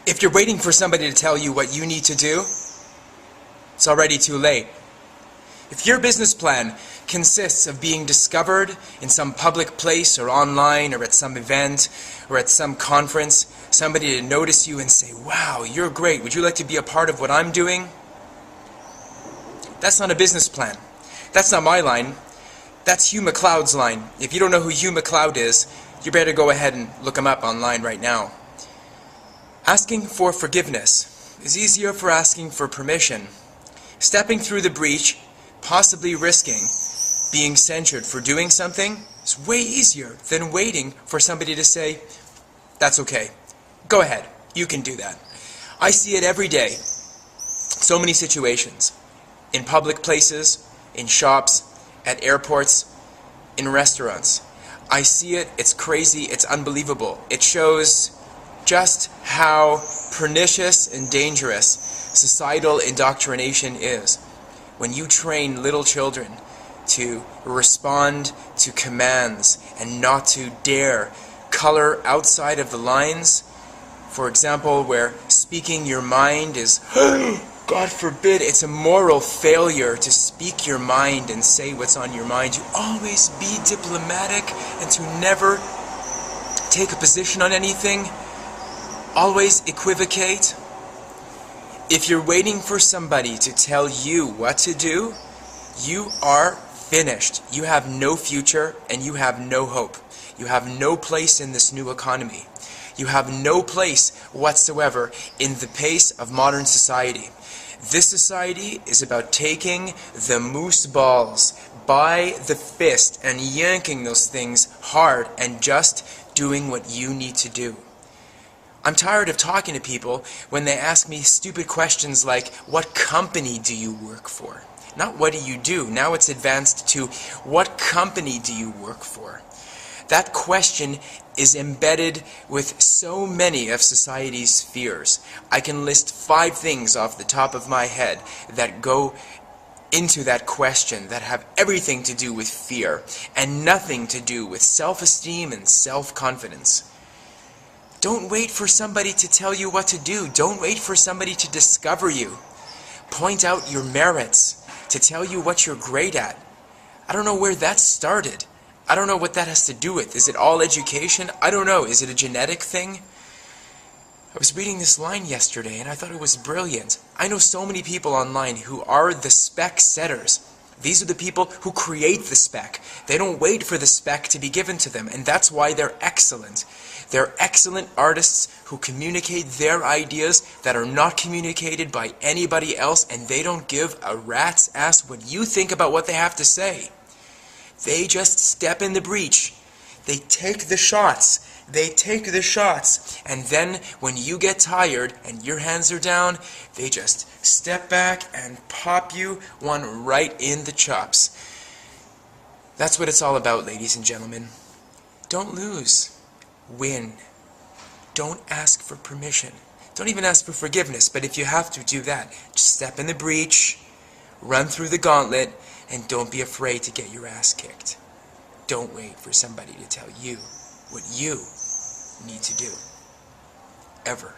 If you're waiting for somebody to tell you what you need to do, it's already too late. If your business plan consists of being discovered in some public place or online or at some event or at some conference, somebody to notice you and say, "Wow, you're great. Would you like to be a part of what I'm doing?" That's not a business plan. That's not my line. That's Hugh MacLeod's line. If you don't know who Hugh MacLeod is, you better go ahead and look him up online right now. Asking for forgiveness is easier for asking for permission. Stepping through the breach, possibly risking being censured for doing something, is way easier than waiting for somebody to say, "That's okay. Go ahead. You can do that." I see it every day. So many situations. In public places, in shops, at airports, in restaurants. I see it. It's crazy. It's unbelievable. It shows just how pernicious and dangerous societal indoctrination is. When you train little children to respond to commands and not to dare color outside of the lines, for example, where speaking your mind is, God forbid, it's a moral failure to speak your mind and say what's on your mind. To always be diplomatic and to never take a position on anything. Always equivocate. If you're waiting for somebody to tell you what to do, you are finished. You have no future and you have no hope. You have no place in this new economy. You have no place whatsoever in the pace of modern society. This society is about taking the moose balls by the fist and yanking those things hard and just doing what you need to do. I'm tired of talking to people when they ask me stupid questions like, "What company do you work for?" Not "what do you do?" Now it's advanced to, "What company do you work for?" That question is embedded with so many of society's fears. I can list 5 things off the top of my head that go into that question that have everything to do with fear and nothing to do with self-esteem and self-confidence. Don't wait for somebody to tell you what to do. Don't wait for somebody to discover you. Point out your merits, to tell you what you're great at. I don't know where that started. I don't know what that has to do with. Is it all education? I don't know. Is it a genetic thing? I was reading this line yesterday and I thought it was brilliant. I know so many people online who are the spec setters. These are the people who create the spec. They don't wait for the spec to be given to them, and that's why they're excellent. They're excellent artists who communicate their ideas that are not communicated by anybody else, and they don't give a rat's ass what you think about what they have to say. They just step in the breach. They take the shots. They take the shots, and then when you get tired and your hands are down, they just step back and pop you one right in the chops. That's what it's all about, ladies and gentlemen. Don't lose. Win. Don't ask for permission. Don't even ask for forgiveness, but if you have to, do that. Just step in the breach, run through the gauntlet, and don't be afraid to get your ass kicked. Don't wait for somebody to tell you what you need to do. Ever.